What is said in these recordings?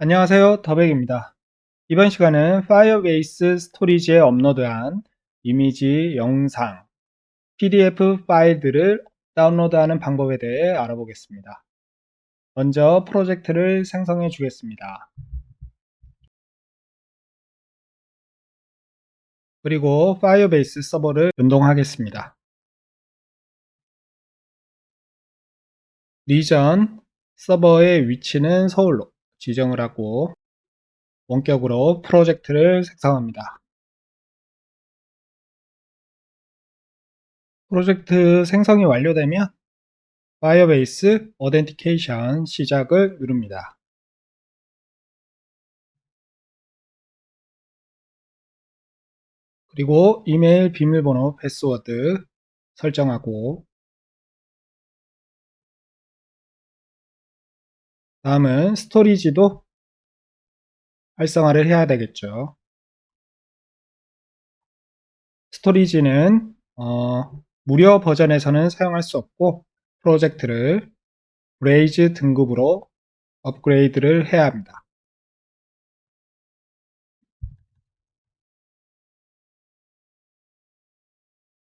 안녕하세요. 더백입니다. 이번 시간은 파이어베이스 스토리지에 업로드한 이미지, 영상, PDF 파일들을 다운로드하는 방법에 대해 알아보겠습니다. 먼저 프로젝트를 생성해 주겠습니다. 그리고 파이어베이스 서버를 연동하겠습니다. 리전 서버의 위치는 서울로 지정을 하고 원격으로 프로젝트를 생성합니다. 프로젝트 생성이 완료되면 파이어베이스 어덴티케이션 시작을 누릅니다. 그리고 이메일 비밀번호 패스워드 설정하고 다음은 스토리지도 활성화를 해야 되겠죠. 스토리지는 무료 버전에서는 사용할 수 없고 프로젝트를 브레이즈 등급으로 업그레이드를 해야 합니다.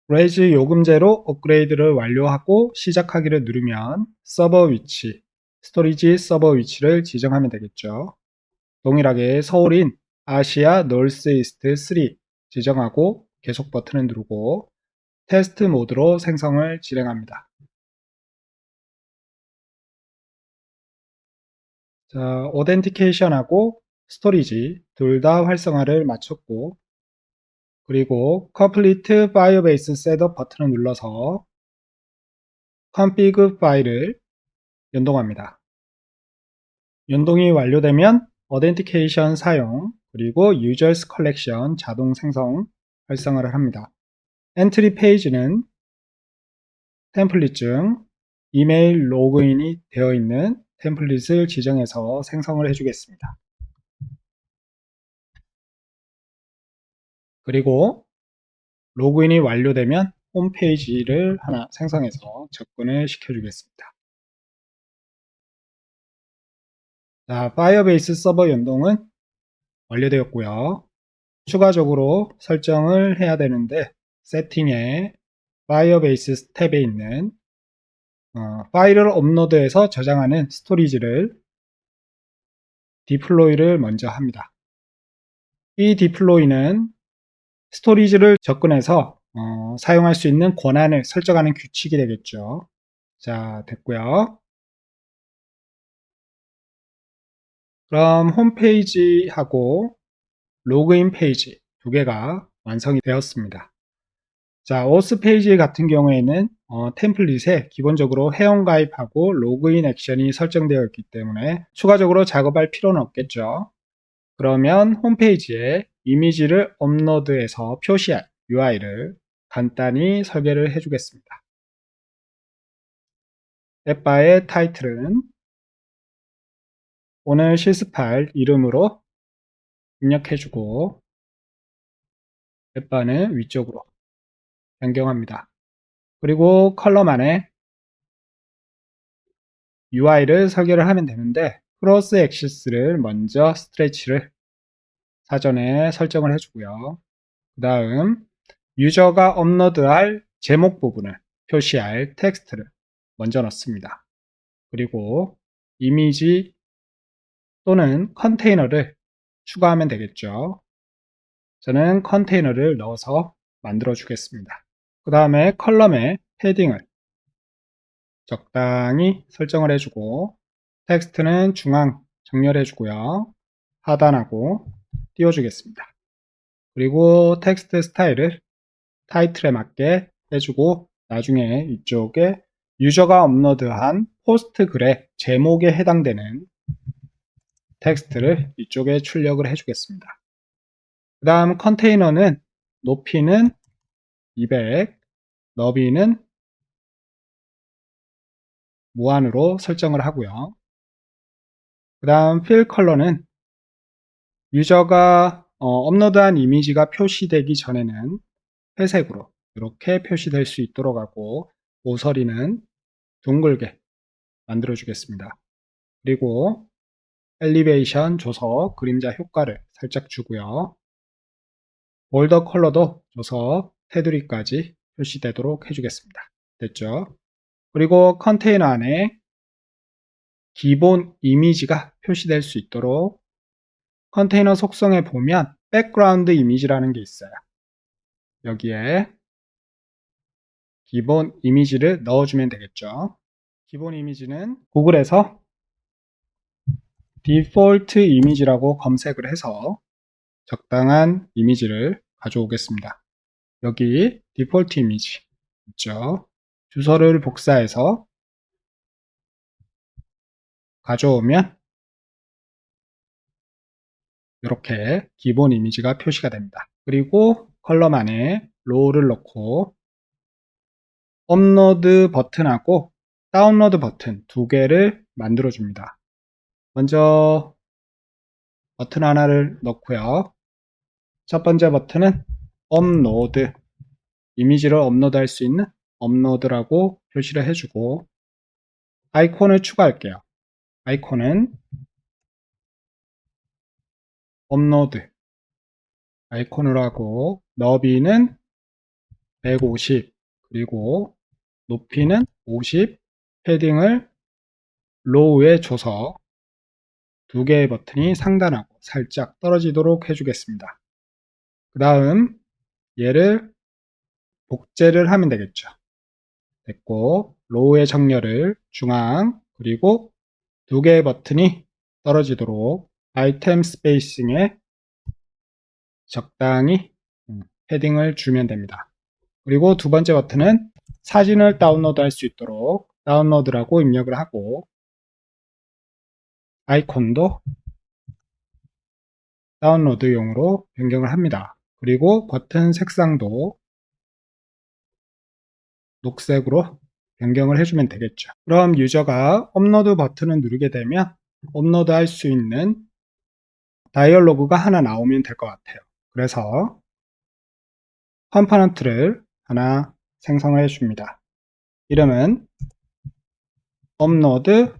브레이즈 요금제로 업그레이드를 완료하고 시작하기를 누르면 서버 위치, 스토리지 서버 위치를 지정하면 되겠죠. 동일하게 서울인 아시아 놀스 이스트 3 지정하고 계속 버튼을 누르고 테스트 모드로 생성을 진행합니다. 자, 오덴티케이션하고 스토리지 둘 다 활성화를 마쳤고 그리고 Complete Firebase Setup 버튼을 눌러서 config 파일을 연동합니다. 연동이 완료되면 어덴티케이션 사용 그리고 Users Collection 자동 생성 활성화를 합니다. 엔트리 페이지는 템플릿 중 이메일 로그인이 되어 있는 템플릿을 지정해서 생성을 해주겠습니다. 그리고 로그인이 완료되면 홈페이지를 하나 생성해서 접근을 시켜주겠습니다. 자, 파이어베이스 서버 연동은 완료되었고요. 추가적으로 설정을 해야 되는데 세팅에 파이어베이스 탭에 있는 파일을 업로드해서 저장하는 스토리지를 디플로이를 먼저 합니다. 이 디플로이는 스토리지를 접근해서 사용할 수 있는 권한을 설정하는 규칙이 되겠죠. 자, 됐고요. 그럼 홈페이지하고 로그인 페이지 두 개가 완성이 되었습니다. 자, 오스 페이지 같은 경우에는 템플릿에 기본적으로 회원가입하고 로그인 액션이 설정되어 있기 때문에 추가적으로 작업할 필요는 없겠죠. 그러면 홈페이지에 이미지를 업로드해서 표시할 UI를 간단히 설계를 해주겠습니다. 앱바의 타이틀은 오늘 실습할 이름으로 입력해주고 앱바는 위쪽으로 변경합니다. 그리고 컬럼 안에 UI를 설계를 하면 되는데 크로스 액시스를 먼저 스트레치를 사전에 설정을 해주고요. 그 다음 유저가 업로드할 제목 부분을 표시할 텍스트를 먼저 넣습니다. 그리고 이미지 또는 컨테이너를 추가하면 되겠죠. 저는 컨테이너를 넣어서 만들어 주겠습니다. 그 다음에 컬럼의 패딩을 적당히 설정을 해주고 텍스트는 중앙 정렬해 주고요. 하단하고 띄워주겠습니다. 그리고 텍스트 스타일을 타이틀에 맞게 해주고 나중에 이쪽에 유저가 업로드한 포스트 글의 제목에 해당되는 텍스트를 이쪽에 출력을 해주겠습니다. 그 다음 컨테이너는 높이는 200, 너비는 무한으로 설정을 하고요. 그 다음 필 컬러는 유저가 업로드한 이미지가 표시되기 전에는 회색으로 이렇게 표시될 수 있도록 하고 모서리는 둥글게 만들어 주겠습니다. 그리고 엘리베이션 줘서 그림자 효과를 살짝 주고요. 볼더 컬러도 줘서 테두리까지 표시되도록 해주겠습니다. 됐죠? 그리고 컨테이너 안에 기본 이미지가 표시될 수 있도록 컨테이너 속성에 보면 백그라운드 이미지라는 게 있어요. 여기에 기본 이미지를 넣어주면 되겠죠. 기본 이미지는 구글에서 디폴트 이미지라고 검색을 해서 적당한 이미지를 가져오겠습니다. 여기 디폴트 이미지 있죠. 주소를 복사해서 가져오면 이렇게 기본 이미지가 표시가 됩니다. 그리고 컬럼 안에 로우를 넣고 업로드 버튼하고 다운로드 버튼 두 개를 만들어 줍니다. 먼저 버튼 하나를 넣고요. 첫 번째 버튼은 업로드, 이미지를 업로드 할 수 있는 업로드라고 표시를 해주고 아이콘을 추가할게요. 아이콘은 업로드 아이콘으로 하고 너비는 150 그리고 높이는 50 패딩을 로우에 줘서 두 개의 버튼이 상단하고 살짝 떨어지도록 해주겠습니다. 그 다음 얘를 복제를 하면 되겠죠. 됐고 로우의 정렬을 중앙 그리고 두 개의 버튼이 떨어지도록 아이템 스페이싱에 적당히 패딩을 주면 됩니다. 그리고 두 번째 버튼은 사진을 다운로드 할 수 있도록 다운로드라고 입력을 하고 아이콘도 다운로드용으로 변경을 합니다. 그리고 버튼 색상도 녹색으로 변경을 해주면 되겠죠. 그럼 유저가 업로드 버튼을 누르게 되면 업로드 할 수 있는 다이얼로그가 하나 나오면 될 것 같아요. 그래서 컴포넌트를 하나 생성을 해줍니다. 이름은 업로드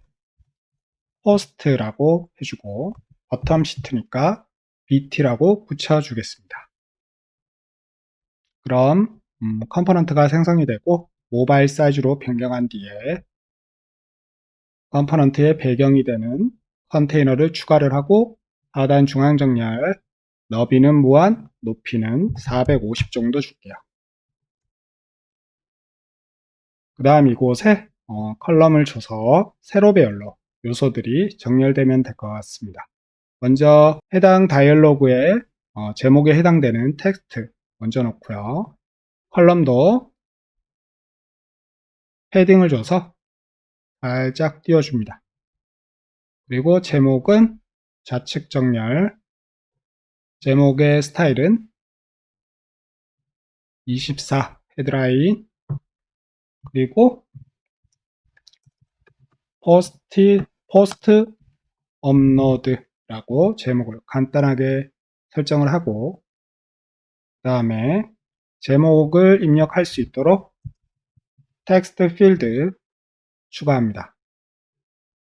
포스트라고 해주고 버텀 시트니까 bt라고 붙여주겠습니다. 그럼 컴포넌트가 생성이 되고 모바일 사이즈로 변경한 뒤에 컴포넌트의 배경이 되는 컨테이너를 추가를 하고 하단 중앙 정렬 너비는 무한, 높이는 450 정도 줄게요. 그 다음 이곳에 컬럼을 줘서 세로 배열로 요소들이 정렬되면 될 것 같습니다. 먼저 해당 다이얼로그의 제목에 해당되는 텍스트 먼저 넣고요. 컬럼도 패딩을 줘서 살짝 띄워줍니다. 그리고 제목은 좌측 정렬, 제목의 스타일은 24 헤드라인, 그리고 포스트 업로드라고 제목을 간단하게 설정을 하고 그 다음에 제목을 입력할 수 있도록 텍스트 필드 추가합니다.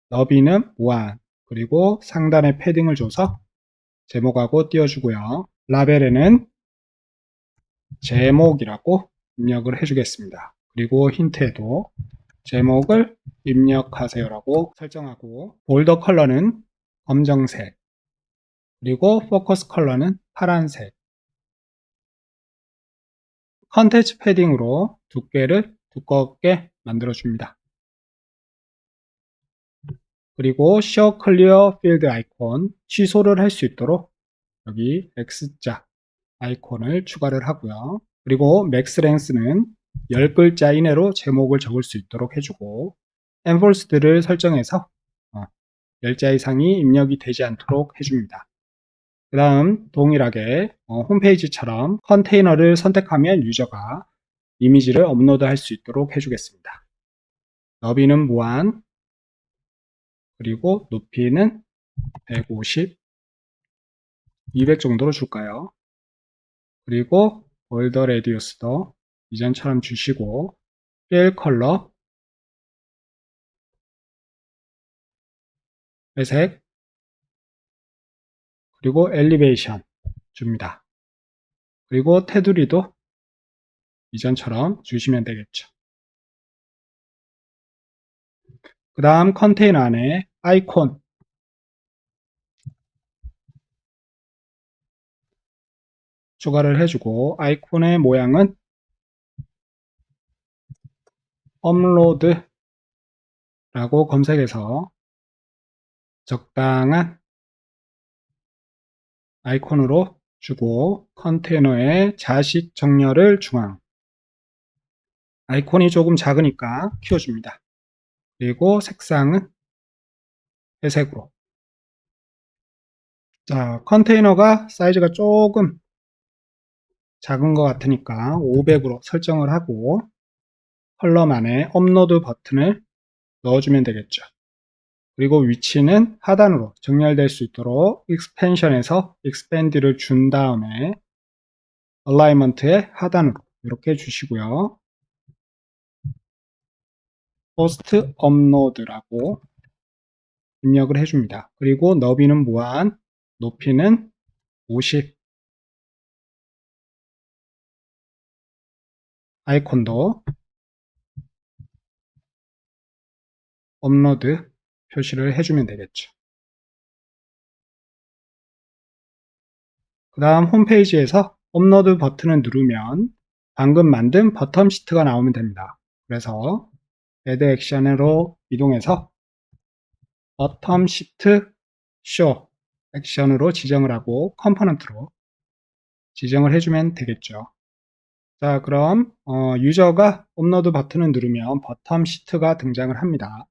너비는 무한 그리고 상단에 패딩을 줘서 제목하고 띄워주고요. 라벨에는 제목이라고 입력을 해주겠습니다. 그리고 힌트에도 제목을 입력하세요라고 설정하고 볼더 컬러는 검정색 그리고 포커스 컬러는 파란색 컨텐츠 패딩으로 두께를 두껍게 만들어줍니다. 그리고 Show Clear Field 아이콘 취소를 할 수 있도록 여기 X자 아이콘을 추가를 하고요. 그리고 Max Length는 10글자 이내로 제목을 적을 수 있도록 해주고 Enforced를 설정해서 10자 이상이 입력이 되지 않도록 해줍니다. 그 다음 동일하게 홈페이지처럼 컨테이너를 선택하면 유저가 이미지를 업로드 할 수 있도록 해주겠습니다. 너비는 무한 그리고 높이는 150, 200 정도로 줄까요? 그리고 볼더 레디우스도 이전처럼 주시고 필 컬러 회색 그리고 엘리베이션 줍니다. 그리고 테두리도 이전처럼 주시면 되겠죠. 그 다음 컨테이너 안에 아이콘 추가를 해주고, 아이콘의 모양은 업로드라고 검색해서 적당한 아이콘으로 주고, 컨테이너의 자식 정렬을 중앙, 아이콘이 조금 작으니까 키워줍니다. 그리고 색상은 회색으로. 자, 컨테이너가 사이즈가 조금 작은 것 같으니까 500으로 설정을 하고, 컬럼안에 업로드 버튼을 넣어주면 되겠죠. 그리고 위치는 하단으로 정렬될 수 있도록 익스펜션에서 익스펜드를 준 다음에 얼라이먼트의 하단으로 이렇게 주시고요. 포스트 업로드라고 입력을 해줍니다. 그리고 너비는 무한, 높이는 50, 아이콘도 업로드 표시를 해주면 되겠죠. 그 다음 홈페이지에서 업로드 버튼을 누르면 방금 만든 버텀 시트가 나오면 됩니다. 그래서 애드 액션으로 이동해서 버텀 시트 쇼 액션으로 지정을 하고 컴포넌트로 지정을 해주면 되겠죠. 자, 그럼 유저가 업로드 버튼을 누르면 버텀 시트가 등장을 합니다.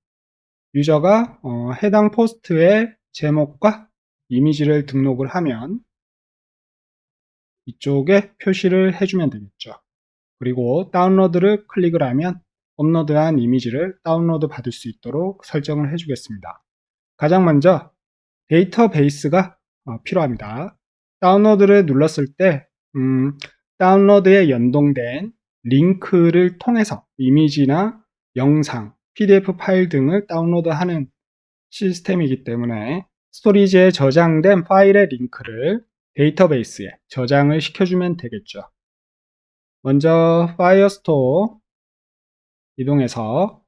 유저가 해당 포스트의 제목과 이미지를 등록을 하면 이쪽에 표시를 해주면 되겠죠. 그리고 다운로드를 클릭을 하면 업로드한 이미지를 다운로드 받을 수 있도록 설정을 해주겠습니다. 가장 먼저 데이터베이스가 필요합니다. 다운로드를 눌렀을 때 다운로드에 연동된 링크를 통해서 이미지나 영상, PDF 파일 등을 다운로드하는 시스템이기 때문에 스토리지에 저장된 파일의 링크를 데이터베이스에 저장을 시켜주면 되겠죠. 먼저 파이어스토어 이동해서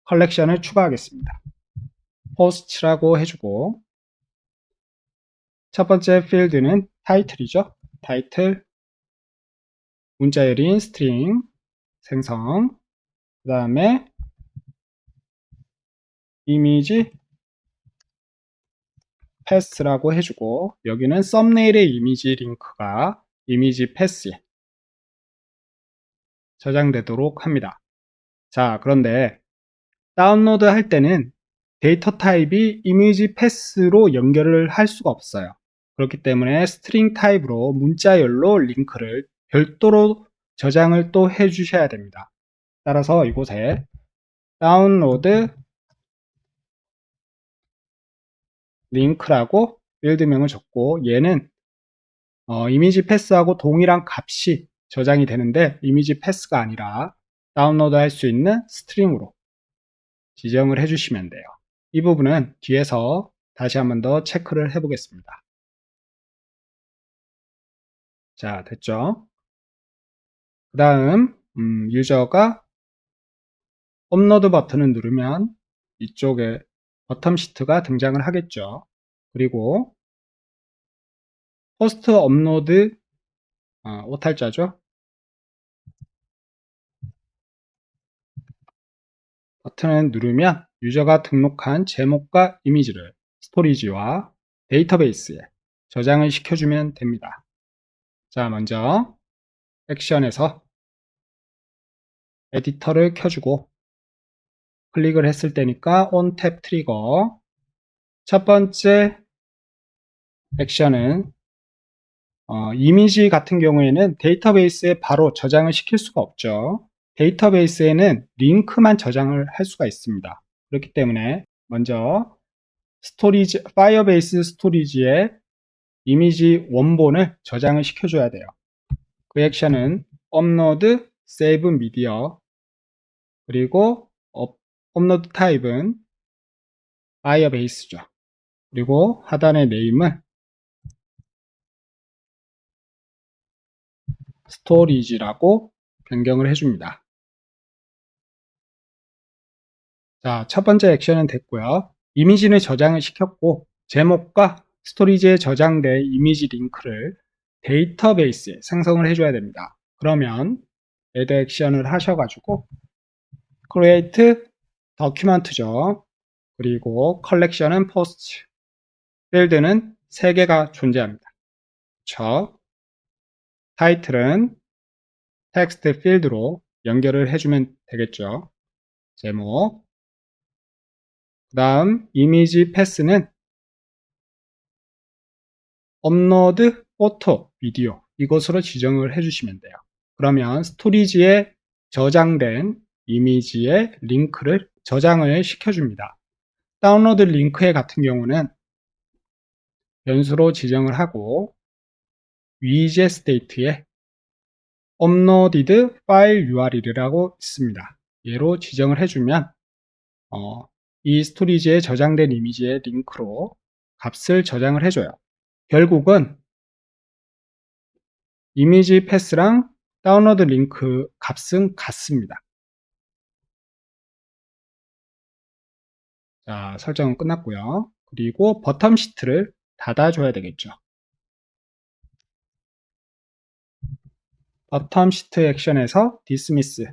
컬렉션을 추가하겠습니다. 포스트라고 해주고, 첫 번째 필드는 타이틀이죠. 타이틀, 문자열인 스트링 생성, 그 다음에 이미지 패스라고 해주고, 여기는 썸네일의 이미지 링크가 이미지 패스에 저장되도록 합니다. 자, 그런데 다운로드 할 때는 데이터 타입이 이미지 패스로 연결을 할 수가 없어요. 그렇기 때문에 스트링 타입으로 문자열로 링크를 별도로 저장을 또 해주셔야 됩니다. 따라서 이곳에 다운로드 링크라고 필드명을 줬고, 얘는 이미지 패스하고 동일한 값이 저장이 되는데 이미지 패스가 아니라 다운로드 할 수 있는 스트링으로 지정을 해주시면 돼요. 이 부분은 뒤에서 다시 한번 더 체크를 해 보겠습니다. 자, 됐죠? 그 다음 유저가 업로드 버튼을 누르면 이쪽에 버텀 시트가 등장을 하겠죠. 그리고 포스트 업로드 오탈자죠. 버튼을 누르면 유저가 등록한 제목과 이미지를 스토리지와 데이터베이스에 저장을 시켜주면 됩니다. 자, 먼저 액션에서 에디터를 켜주고 클릭을 했을 때니까 on 탭 트리거, 첫 번째 액션은 이미지 같은 경우에는 데이터베이스에 바로 저장을 시킬 수가 없죠. 데이터베이스에는 링크만 저장을 할 수가 있습니다. 그렇기 때문에 먼저 스토리지, 파이어베이스 스토리지에 이미지 원본을 저장을 시켜줘야 돼요. 그 액션은 업로드, 세이브 미디어, 그리고 업로드 타입은 파이어베이스죠. 그리고 하단의 네임은 storage라고 변경을 해줍니다. 자, 첫 번째 액션은 됐고요. 이미지는 저장을 시켰고 제목과 스토리지에 저장된 이미지 링크를 데이터베이스에 생성을 해줘야 됩니다. 그러면 add 액션을 하셔가지고 create document죠. 그리고 컬렉션은 post, 필드는 3개가 존재합니다. 그쵸? 타이틀은 텍스트 필드로 연결을 해주면 되겠죠. 제목. 그 다음 이미지 패스는 업로드 포토, 비디오 이것으로 지정을 해주시면 돼요. 그러면 스토리지에 저장된 이미지의 링크를 저장을 시켜줍니다. 다운로드 링크에 같은 경우는 변수로 지정을 하고 위젯 스테이트에 uploaded file URL이라고 있습니다. 얘로 지정을 해주면 이 스토리지에 저장된 이미지의 링크로 값을 저장을 해줘요. 결국은 이미지 패스랑 다운로드 링크 값은 같습니다. 자, 설정은 끝났고요. 그리고 버텀 시트를 닫아줘야 되겠죠. 버텀 시트 액션에서 dismiss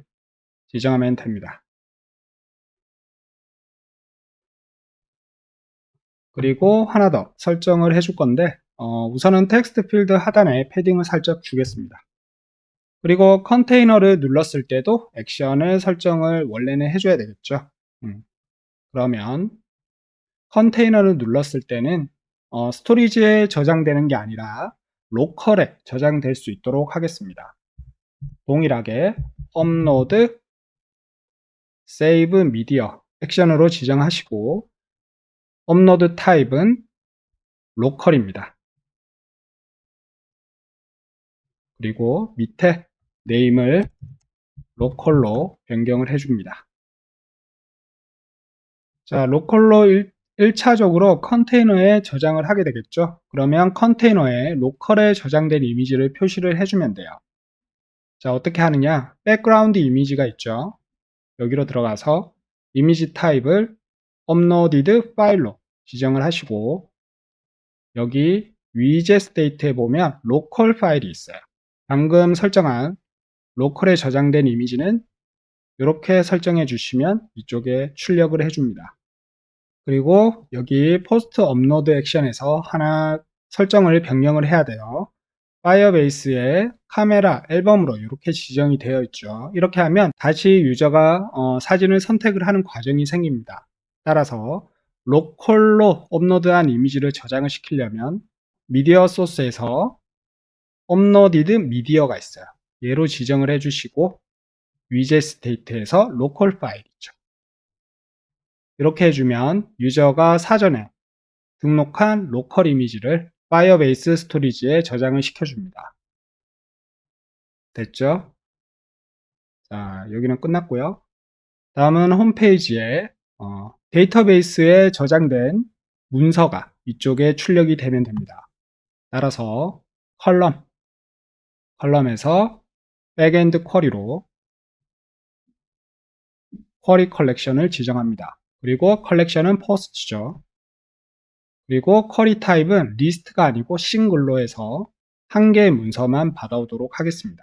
지정하면 됩니다. 그리고 하나 더 설정을 해줄 건데 우선은 텍스트 필드 하단에 패딩을 살짝 주겠습니다. 그리고 컨테이너를 눌렀을 때도 액션을 설정을 원래는 해줘야 되겠죠. 그러면 컨테이너를 눌렀을 때는 스토리지에 저장되는 게 아니라 로컬에 저장될 수 있도록 하겠습니다. 동일하게 업로드 세이브 미디어 액션으로 지정하시고 업로드 타입은 로컬입니다. 그리고 밑에 네임을 로컬로 변경을 해줍니다. 자, 로컬로 1차적으로 컨테이너에 저장을 하게 되겠죠. 그러면 컨테이너에 로컬에 저장된 이미지를 표시를 해주면 돼요. 자, 어떻게 하느냐? 백그라운드 이미지가 있죠. 여기로 들어가서 이미지 타입을 uploaded 파일로 지정을 하시고 여기 위젯 스테이트에 보면 로컬 파일이 있어요. 방금 설정한 로컬에 저장된 이미지는 이렇게 설정해 주시면 이쪽에 출력을 해줍니다. 그리고 여기 포스트 업로드 액션에서 하나 설정을 변경을 해야 돼요. 파이어베이스에 카메라 앨범으로 이렇게 지정이 되어 있죠. 이렇게 하면 다시 유저가 사진을 선택을 하는 과정이 생깁니다. 따라서 로컬로 업로드한 이미지를 저장을 시키려면 미디어 소스에서 업로디드 미디어가 있어요. 얘로 지정을 해주시고 위젯 스테이트에서 로컬 파일이죠. 이렇게 해주면 유저가 사전에 등록한 로컬 이미지를 파이어베이스 스토리지에 저장을 시켜줍니다. 됐죠? 자, 여기는 끝났고요. 다음은 홈페이지에 데이터베이스에 저장된 문서가 이쪽에 출력이 되면 됩니다. 따라서 컬럼에서 백엔드 쿼리로 쿼리 컬렉션을 지정합니다. 그리고 컬렉션은 포스트죠. 그리고 쿼리 타입은 리스트가 아니고 싱글로 해서 한 개의 문서만 받아오도록 하겠습니다.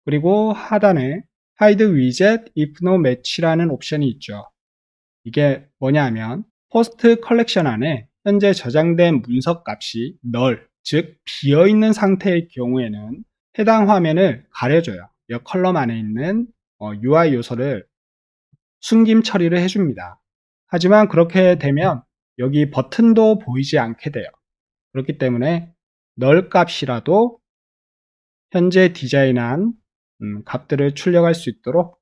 그리고 하단에 hide widget if no match라는 옵션이 있죠. 이게 뭐냐 하면 포스트 컬렉션 안에 현재 저장된 문서 값이 null, 즉 비어있는 상태의 경우에는 해당 화면을 가려줘요. 이 컬럼 안에 있는 UI 요소를 숨김 처리를 해줍니다. 하지만 그렇게 되면 여기 버튼도 보이지 않게 돼요. 그렇기 때문에 null 값이라도 현재 디자인한 값들을 출력할 수 있도록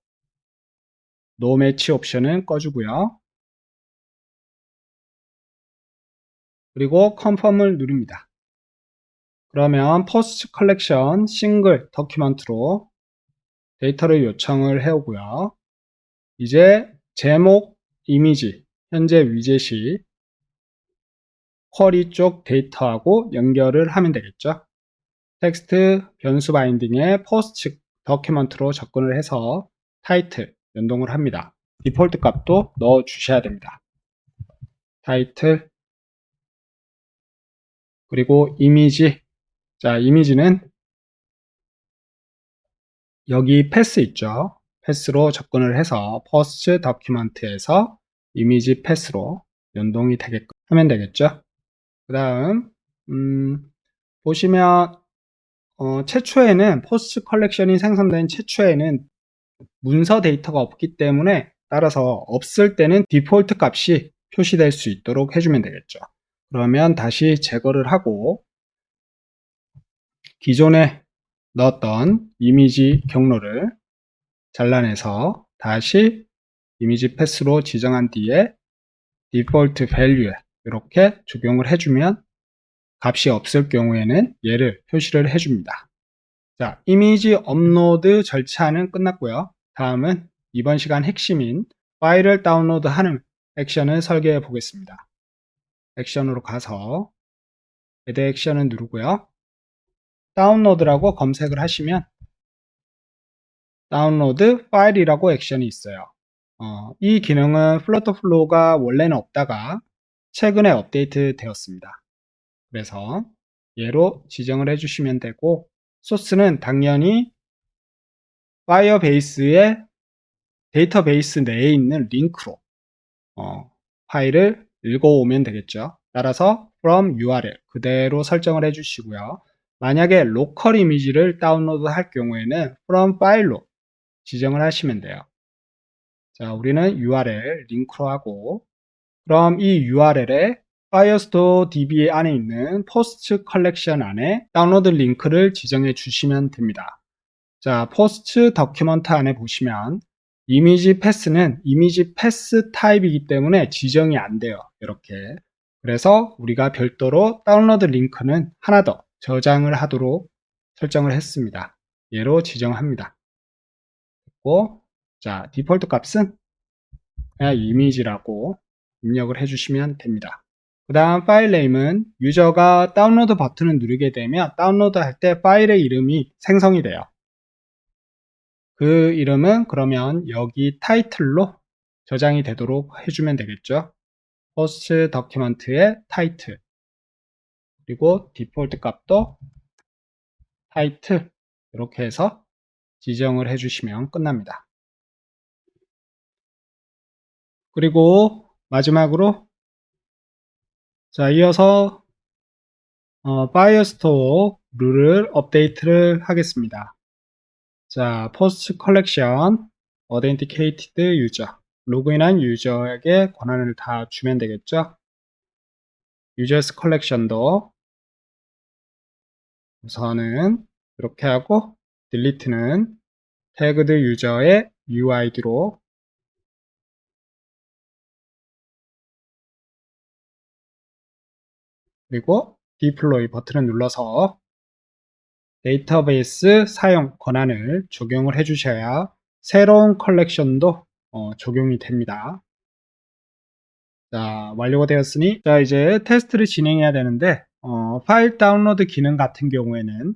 no match 옵션은 꺼주고요. 그리고 confirm을 누릅니다. 그러면 post collection 싱글 document로 데이터를 요청을 해오고요. 이제 제목, 이미지, 현재 위젯이 쿼리 쪽 데이터하고 연결을 하면 되겠죠. 텍스트 변수 바인딩에 포스트 더큐먼트로 접근을 해서 타이틀 연동을 합니다. 디폴트 값도 넣어 주셔야 됩니다. 타이틀 그리고 이미지. 자, 이미지는 여기 패스 있죠. 패스로 접근을 해서 포스트 더큐먼트에서 이미지 패스로 연동이 되게끔 하면 되겠죠. 그 다음 보시면 최초에는 포스트 컬렉션이 생성된 최초에는 문서 데이터가 없기 때문에 따라서 없을 때는 디폴트 값이 표시될 수 있도록 해주면 되겠죠. 그러면 다시 제거를 하고 기존에 넣었던 이미지 경로를 잘라내서 다시 이미지 패스로 지정한 뒤에 디폴트 밸류에 이렇게 적용을 해주면 값이 없을 경우에는 얘를 표시를 해줍니다. 자, 이미지 업로드 절차는 끝났고요. 다음은 이번 시간 핵심인 파일을 다운로드하는 액션을 설계해 보겠습니다. 액션으로 가서 add 액션을 누르고요. 다운로드라고 검색을 하시면 다운로드 파일이라고 액션이 있어요. 이 기능은 플러터플로우가 원래는 없다가 최근에 업데이트 되었습니다. 그래서 얘로 지정을 해주시면 되고 소스는 당연히 파이어베이스의 데이터베이스 내에 있는 링크로 파일을 읽어오면 되겠죠. 따라서 from URL 그대로 설정을 해주시고요. 만약에 로컬 이미지를 다운로드 할 경우에는 from 파일로 지정을 하시면 돼요. 자, 우리는 URL 링크로 하고 그럼 이 URL에 Firestore DB 안에 있는 포스트 컬렉션 안에 다운로드 링크를 지정해 주시면 됩니다. 자, 포스트 더큐먼트 안에 보시면 이미지 패스는 이미지 패스 타입이기 때문에 지정이 안 돼요. 이렇게. 그래서 우리가 별도로 다운로드 링크는 하나 더 저장을 하도록 설정을 했습니다. 얘로 지정합니다. 그리고 자, 디폴트 값은 그냥 이미지라고 입력을 해주시면 됩니다. 그 다음 파일 네임은 유저가 다운로드 버튼을 누르게 되면 다운로드 할 때 파일의 이름이 생성이 돼요. 그 이름은 그러면 여기 타이틀로 저장이 되도록 해주면 되겠죠. 포스트 더큐먼트의 타이틀 그리고 디폴트 값도 타이틀 이렇게 해서 지정을 해주시면 끝납니다. 그리고 마지막으로 자 이어서 파이어스토어 룰을 업데이트를 하겠습니다. 자, 포스트 컬렉션 어덴티케이티드 유저 로그인한 유저에게 권한을 다 주면 되겠죠. 유저스 컬렉션도 우선은 이렇게 하고 딜리트는 태그드 유저의 UID로 그리고 디플로이 버튼을 눌러서 데이터베이스 사용 권한을 적용을 해주셔야 새로운 컬렉션도 적용이 됩니다. 자, 완료가 되었으니 자 이제 테스트를 진행해야 되는데 파일 다운로드 기능 같은 경우에는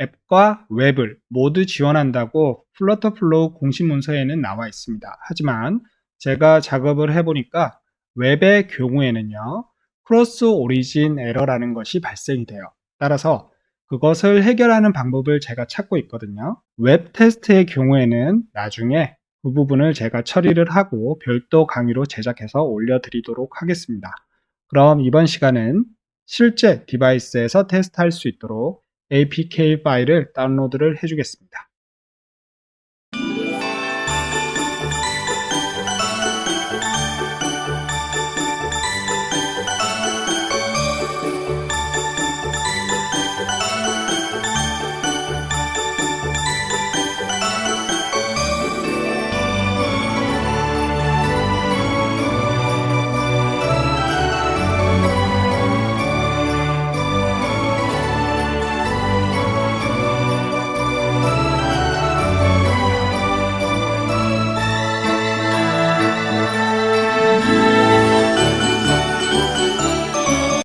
앱과 웹을 모두 지원한다고 플러터플로우 공식 문서에는 나와 있습니다. 하지만 제가 작업을 해보니까 웹의 경우에는요 크로스 오리진 에러라는 것이 발생이 돼요. 따라서 그것을 해결하는 방법을 제가 찾고 있거든요. 웹 테스트의 경우에는 나중에 그 부분을 제가 처리를 하고 별도 강의로 제작해서 올려드리도록 하겠습니다. 그럼 이번 시간은 실제 디바이스에서 테스트할 수 있도록 APK 파일을 다운로드를 해주겠습니다.